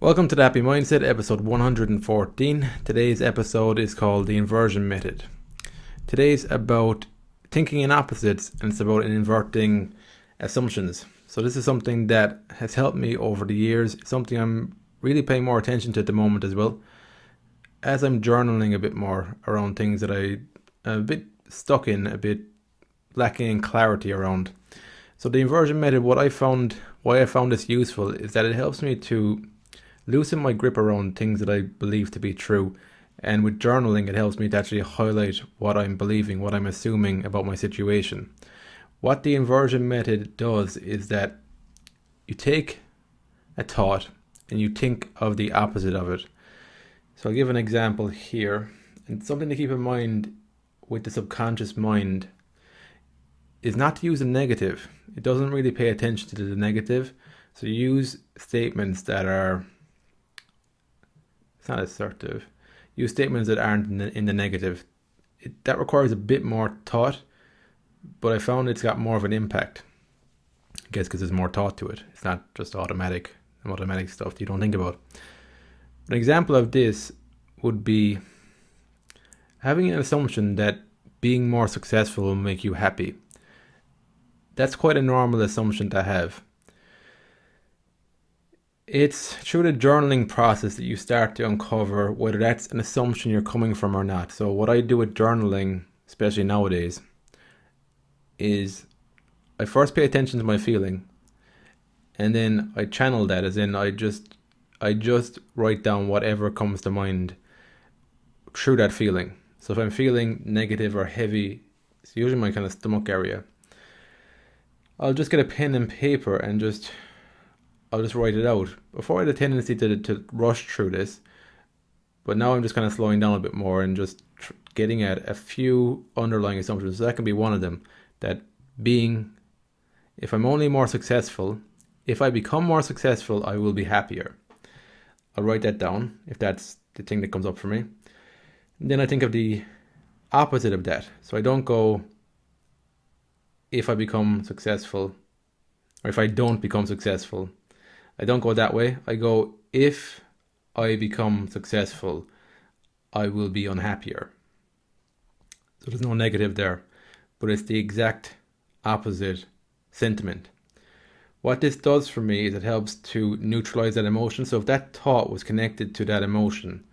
Welcome to the Happy Mindset, episode 114. Today's episode is called the Inversion Method. Today's about thinking in opposites, and it's about inverting assumptions. So this is something that has helped me over the years, something I'm really paying more attention to at the moment as well, as I'm journaling a bit more around things that I'm a bit stuck in, a bit lacking in clarity around. So the inversion method, why I found this useful is that it helps me to loosen my grip around things that I believe to be true. And with journaling, it helps me to actually highlight what I'm believing, what I'm assuming about my situation. What the inversion method does is that you take a thought and you think of the opposite of it. So I'll give an example here. And something to keep in mind with the subconscious mind is not to use a negative. It doesn't really pay attention to the negative. So you use statements that are, it's not assertive. Use statements that aren't in the negative. That requires a bit more thought, but I found it's got more of an impact. I guess because there's more thought to it. It's not just automatic stuff that you don't think about. An example of this would be having an assumption that being more successful will make you happy. That's quite a normal assumption to have. It's through the journaling process that you start to uncover whether that's an assumption you're coming from or not. So what I do with journaling, especially nowadays, is I first pay attention to my feeling, and then I channel that, as in I just write down whatever comes to mind through that feeling. So if I'm feeling negative or heavy, it's usually my kind of stomach area, I'll just get a pen and paper and I'll just write it out. Before I had a tendency to rush through this, but now I'm just kind of slowing down a bit more and just getting at a few underlying assumptions. So that can be one of them, that if I'm only more successful, if I become more successful, I will be happier. I'll write that down if that's the thing that comes up for me. And then I think of the opposite of that. So I don't go, if I become successful, or if I don't become successful. I don't go that way. I go, if I become successful, I will be unhappier. So there's no negative there, but it's the exact opposite sentiment. What this does for me is it helps to neutralize that emotion. So if that thought was connected to that emotion,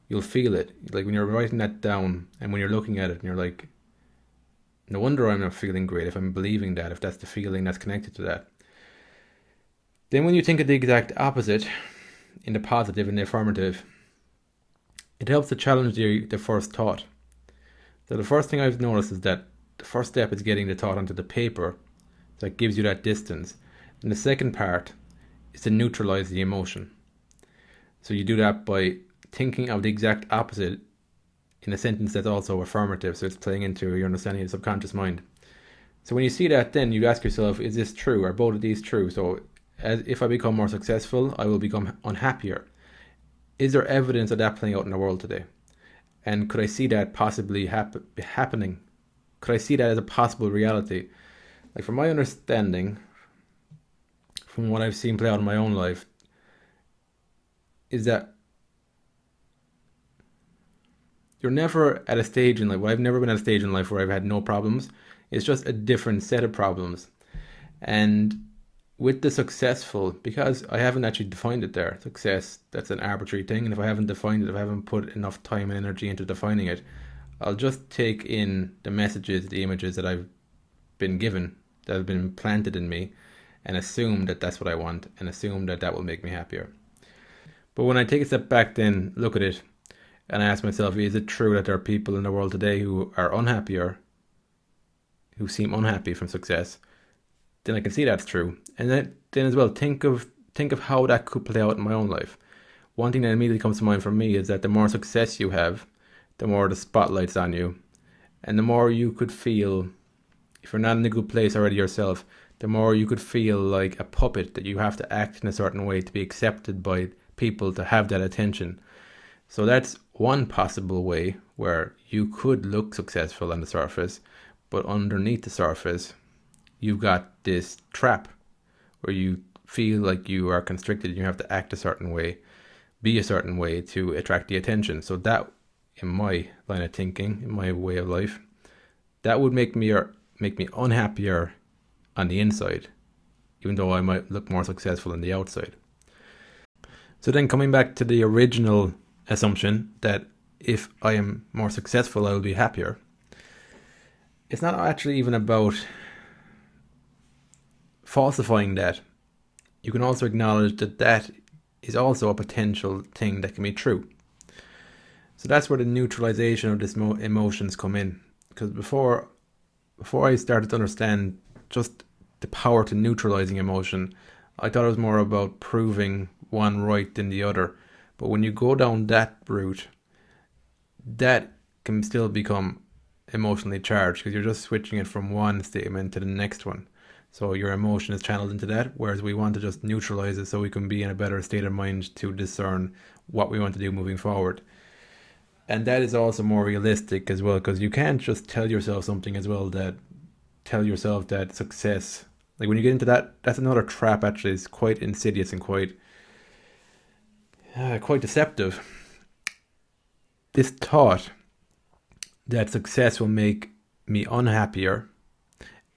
you'll feel it. Like when you're writing that down and when you're looking at it and you're like, no wonder I'm not feeling great if I'm believing that, if that's the feeling that's connected to that. Then when you think of the exact opposite, in the positive and the affirmative, it helps to challenge the first thought. So the first thing I've noticed is that the first step is getting the thought onto the paper. So that gives you that distance. And the second part is to neutralize the emotion. So you do that by thinking of the exact opposite in a sentence that's also affirmative. So it's playing into your understanding of the subconscious mind. So when you see that, then you ask yourself, is this true? Are both of these true? So if I become more successful, I will become unhappier. Is there evidence of that playing out in the world today? And could I see that possibly happening? Could I see that as a possible reality? Like from my understanding, from what I've seen play out in my own life, is that you're never at a stage in life. Well, I've never been at a stage in life where I've had no problems. It's just a different set of problems. And with the successful, because I haven't actually defined it there, success, that's an arbitrary thing. And if I haven't defined it, if I haven't put enough time and energy into defining it, I'll just take in the messages, the images that I've been given, that have been planted in me, and assume that that's what I want, and assume that that will make me happier. But when I take a step back, then look at it, and I ask myself, is it true that there are people in the world today who are unhappier, who seem unhappy from success? Then I can see that's true. And then as well, think of how that could play out in my own life. One thing that immediately comes to mind for me is that the more success you have, the more the spotlight's on you. And the more you could feel, if you're not in a good place already yourself, the more you could feel like a puppet, that you have to act in a certain way to be accepted by people, to have that attention. So that's one possible way where you could look successful on the surface, but underneath the surface, you've got this trap where you feel like you are constricted. You have to act a certain way, be a certain way to attract the attention. So that, in my line of thinking, in my way of life, that would make me unhappier on the inside, even though I might look more successful on the outside. So then coming back to the original assumption that if I am more successful, I will be happier. It's not actually even about falsifying that. You can also acknowledge that that is also a potential thing that can be true. So that's where the neutralization of these emotions come in. Because before I started to understand just the power to neutralizing emotion, I thought it was more about proving one right than the other. But when you go down that route, that can still become emotionally charged because you're just switching it from one statement to the next one. So your emotion is channeled into that, whereas we want to just neutralize it so we can be in a better state of mind to discern what we want to do moving forward. And that is also more realistic as well, because you can't just tell yourself something as well tell yourself that success, like when you get into that, that's another trap actually. It's quite insidious and quite deceptive. This thought that success will make me unhappier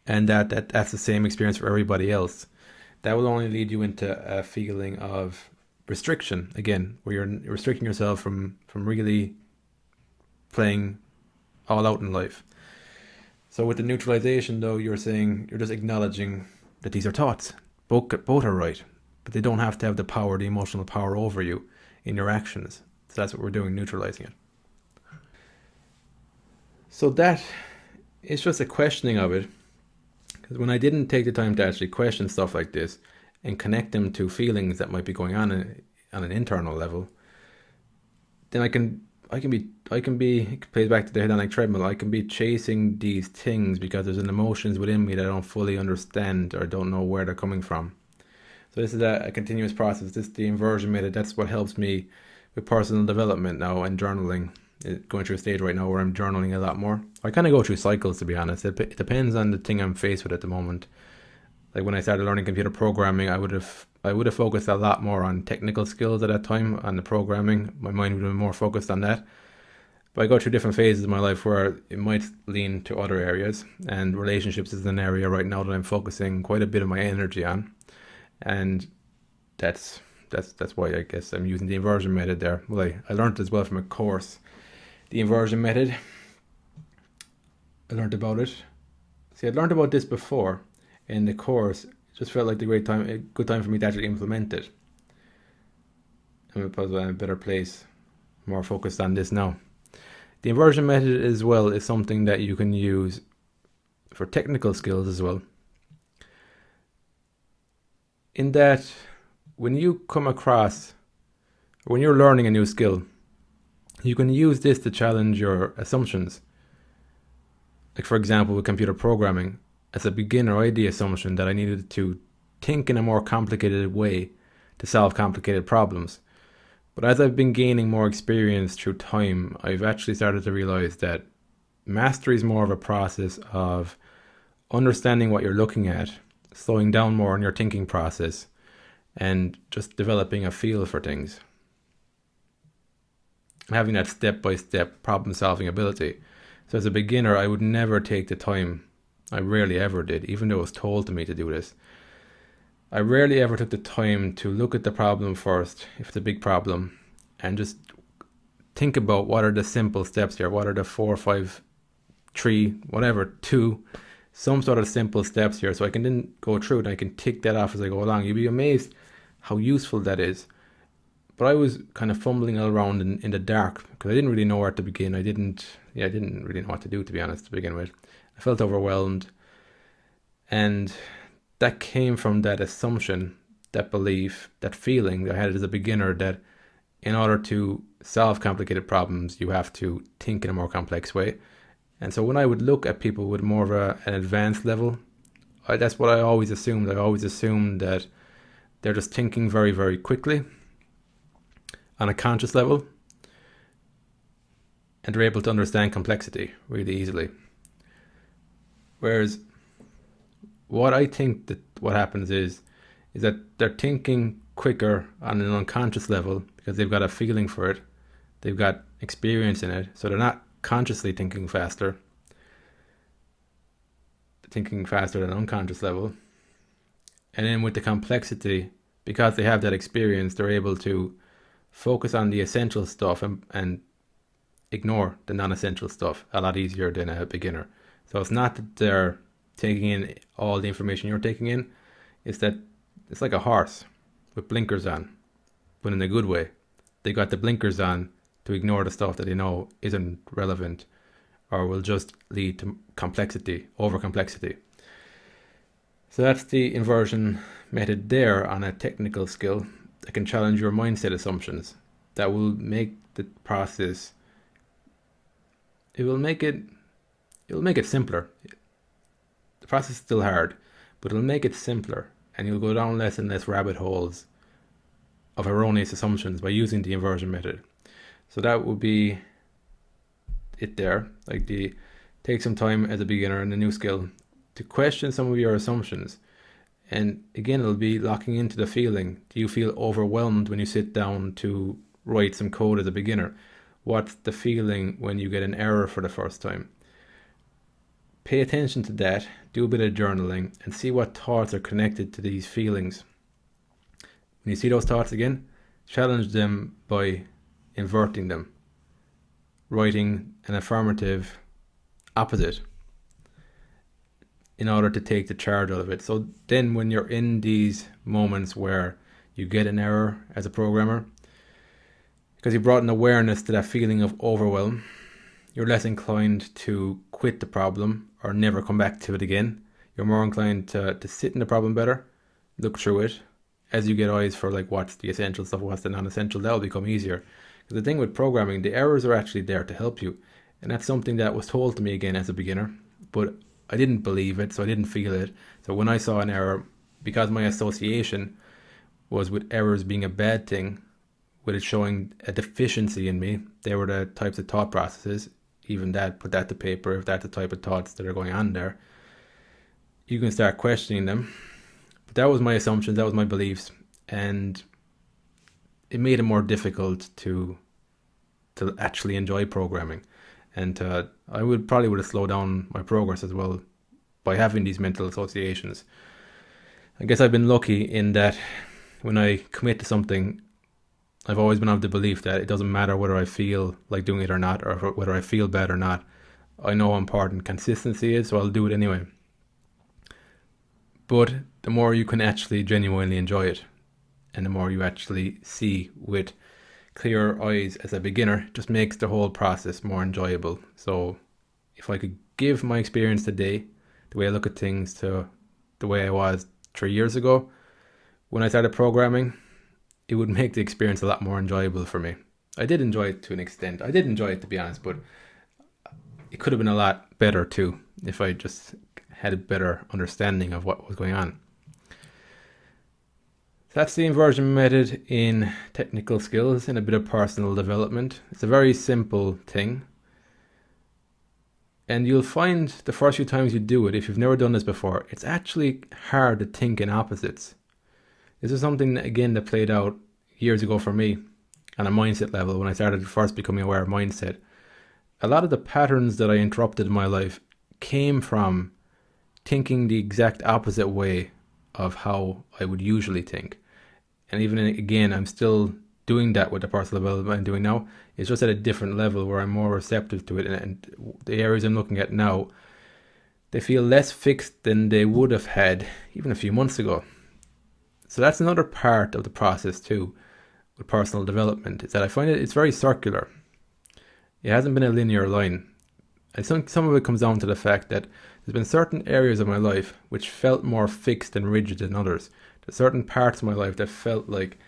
and that's the same experience for everybody else, that will only lead you into a feeling of restriction again, where you're restricting yourself from really playing all out in life. So with the neutralization though, you're just acknowledging that these are thoughts. Both are right, but they don't have to have the power, the emotional power over you in your actions. So that's what we're doing, neutralizing it. So that is just a questioning of it. Because when I didn't take the time to actually question stuff like this and connect them to feelings that might be going on an internal level, then I can be, it plays back to the hedonic treadmill. I can be chasing these things because there's an emotions within me that I don't fully understand or don't know where they're coming from. So this is a continuous process. This is the inversion method. That's what helps me with personal development now and journaling. Going through a stage right now where I'm journaling a lot more. I kind of go through cycles, to be honest. It depends on the thing I'm faced with at the moment. Like when I started learning computer programming, I would have focused a lot more on technical skills at that time, on the programming. My mind would have been more focused on that. But I go through different phases of my life where it might lean to other areas, and relationships is an area right now that I'm focusing quite a bit of my energy on, and that's why I guess I'm using the inversion method there. Well, I learned as well from a course. The inversion method, I learned about it. See, I'd learned about this before in the course. It just felt like a good time for me to actually implement it. I'm in a better place, more focused on this now. The inversion method as well is something that you can use for technical skills as well. In that, when you come across, when you're learning a new skill, you can use this to challenge your assumptions. Like for example, with computer programming, as a beginner, I had the assumption that I needed to think in a more complicated way to solve complicated problems. But as I've been gaining more experience through time, I've actually started to realize that mastery is more of a process of understanding what you're looking at, slowing down more in your thinking process, and just developing a feel for things. Having that step-by-step problem-solving ability. So as a beginner, I would never take the time. I rarely ever did, even though it was told to me to do this. I rarely ever took the time to look at the problem first, if it's a big problem, and just think about what are the simple steps here. What are the 4, 5, 3, whatever, 2, some sort of simple steps here. So I can then go through it and I can tick that off as I go along. You'd be amazed how useful that is. But I was kind of fumbling around in the dark because I didn't really know where to begin. I didn't really know what to do, to be honest, to begin with. I felt overwhelmed. And that came from that assumption, that belief, that feeling that I had as a beginner that in order to solve complicated problems, you have to think in a more complex way. And so when I would look at people with more of an advanced level, that's what I always assumed. I always assumed that they're just thinking very, very quickly on a conscious level, and they're able to understand complexity really easily. Whereas what I think that what happens is is that they're thinking quicker on an unconscious level because they've got a feeling for it. They've got experience in it. So they're not consciously thinking faster. They're thinking faster at an unconscious level. And then with the complexity, because they have that experience, they're able to focus on the essential stuff and ignore the non-essential stuff a lot easier than a beginner. So it's not that they're taking in all the information you're taking in, it's that it's like a horse with blinkers on, but in a good way. They got the blinkers on to ignore the stuff that they know isn't relevant or will just lead to complexity, over complexity. So that's the inversion method there on a technical skill that can challenge your mindset assumptions. That will make the process, it will make it simpler. The process is still hard, but it'll make it simpler, and you'll go down less and less rabbit holes of erroneous assumptions by using the inversion method. So that would be it there. Take some time as a beginner in a new skill to question some of your assumptions. And again, it'll be locking into the feeling. Do you feel overwhelmed when you sit down to write some code as a beginner? What's the feeling when you get an error for the first time? Pay attention to that, do a bit of journaling, and see what thoughts are connected to these feelings. When you see those thoughts again, challenge them by inverting them, writing an affirmative opposite in order to take the charge out of it. So then when you're in these moments where you get an error as a programmer, because you brought an awareness to that feeling of overwhelm, you're less inclined to quit the problem or never come back to it again. You're more inclined to sit in the problem better, look through it. As you get eyes for what's the essential stuff, what's the non-essential, that'll become easier. Because the thing with programming, the errors are actually there to help you. And that's something that was told to me again as a beginner, but I didn't believe it, so I didn't feel it. So when I saw an error, because my association was with errors being a bad thing, with it showing a deficiency in me, they were the types of thought processes, even that, put that to paper, if that's the type of thoughts that are going on there, you can start questioning them. But that was my assumptions, that was my beliefs, and it made it more difficult to actually enjoy programming. And I would have slowed down my progress as well by having these mental associations. I guess I've been lucky in that when I commit to something, I've always been of the belief that it doesn't matter whether I feel like doing it or not, or whether I feel bad or not. I know how important consistency is, so I'll do it anyway. But the more you can actually genuinely enjoy it, and the more you actually see with clearer eyes as a beginner, just makes the whole process more enjoyable. So if I could give my experience today, the way I look at things, to the way I was 3 years ago when I started programming, it would make the experience a lot more enjoyable for me. I did enjoy it to an extent. I did enjoy it, to be honest, but it could have been a lot better too if I just had a better understanding of what was going on. So that's the inversion method in technical skills and a bit of personal development. It's a very simple thing. And you'll find the first few times you do it, if you've never done this before, it's actually hard to think in opposites. This is something, again, that played out years ago for me on a mindset level when I started first becoming aware of mindset. A lot of the patterns that I interrupted in my life came from thinking the exact opposite way of how I would usually think. And even again, I'm still doing that with the personal development I'm doing now. It's just at a different level where I'm more receptive to it. And the areas I'm looking at now, they feel less fixed than they would have had even a few months ago. So that's another part of the process too with personal development, is that I find it's very circular. It hasn't been a linear line. I think some of it comes down to the fact that there's been certain areas of my life which felt more fixed and rigid than others. There's certain parts of my life that felt like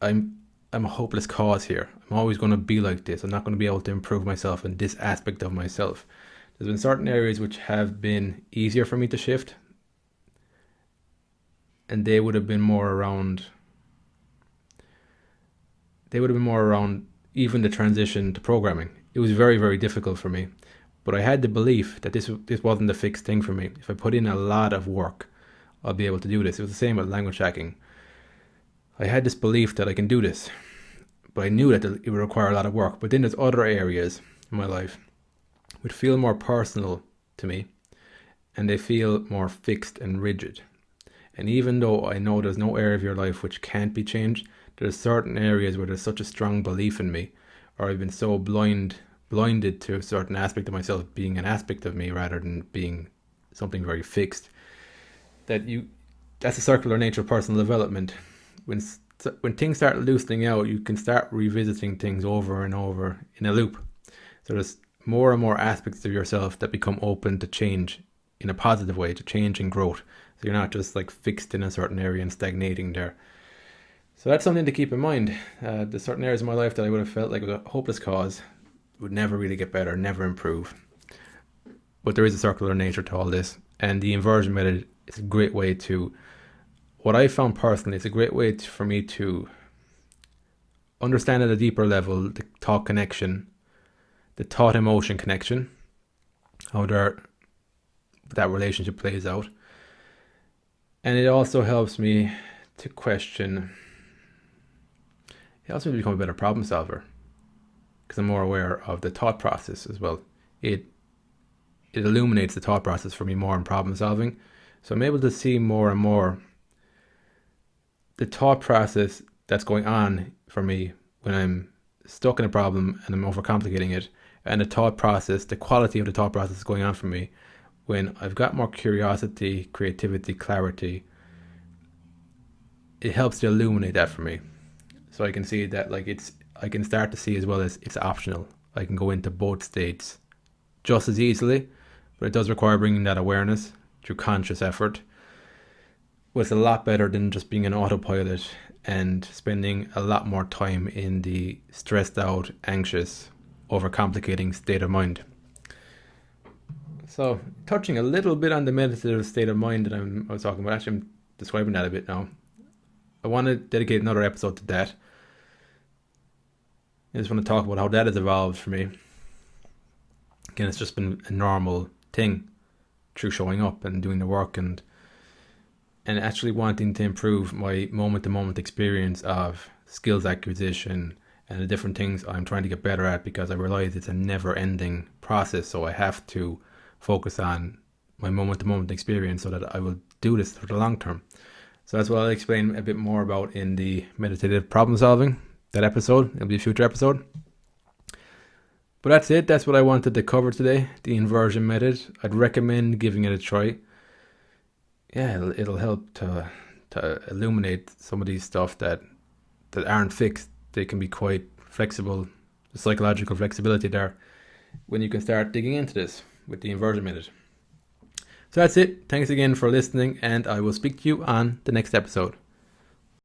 I'm a hopeless cause here. I'm always going to be like this. I'm not going to be able to improve myself in this aspect of myself. There's been certain areas which have been easier for me to shift, and they would have been more around even the transition to programming. It was very, very difficult for me, but I had the belief that this wasn't a fixed thing for me. If I put in a lot of work, I'll be able to do this. It was the same with language hacking. I had this belief that I can do this, but I knew that it would require a lot of work. But then there's other areas in my life which feel more personal to me, and they feel more fixed and rigid. And even though I know there's no area of your life which can't be changed, there's certain areas where there's such a strong belief in me, or I've been so blinded to a certain aspect of myself being an aspect of me rather than being something very fixed, that's a circular nature of personal development. When things start loosening out, you can start revisiting things over and over in a loop. So there's more and more aspects of yourself that become open to change in a positive way, to change and growth. So you're not just like fixed in a certain area and stagnating there. So that's something to keep in mind. There's certain areas of my life that I would have felt like was a hopeless cause, would never really get better, never improve. But there is a circular nature to all this. And the inversion method is a great way to, what I found personally, it's a great way for me to understand at a deeper level the thought connection, the thought emotion connection, how that relationship plays out. And it also helps me to question, it helps me to become a better problem solver, because I'm more aware of the thought process as well. It illuminates the thought process for me more in problem solving. So I'm able to see more and more the thought process that's going on for me when I'm stuck in a problem and I'm overcomplicating it, and the thought process, the quality of the thought process is going on for me when I've got more curiosity, creativity, clarity. It helps to illuminate that for me. So I can see that I can start to see as well as it's optional. I can go into both states just as easily, but it does require bringing that awareness through conscious effort. But it's a lot better than just being an autopilot and spending a lot more time in the stressed out, anxious, overcomplicating state of mind. So touching a little bit on the meditative state of mind that I was talking about, actually I'm describing that a bit now. I want to dedicate another episode to that. I just want to talk about how that has evolved for me. Again, it's just been a normal thing through showing up and doing the work and actually wanting to improve my moment-to-moment experience of skills acquisition and the different things I'm trying to get better at, because I realize it's a never-ending process. So I have to focus on my moment-to-moment experience so that I will do this for the long term. So that's what I'll explain a bit more about in the meditative problem solving, that episode. It'll be a future episode. But that's it. That's what I wanted to cover today, the inversion method. I'd recommend giving it a try. Yeah, it'll help to illuminate some of these stuff that aren't fixed. They can be quite flexible, the psychological flexibility there, when you can start digging into this with the inversion method. So that's it. Thanks again for listening, and I will speak to you on the next episode.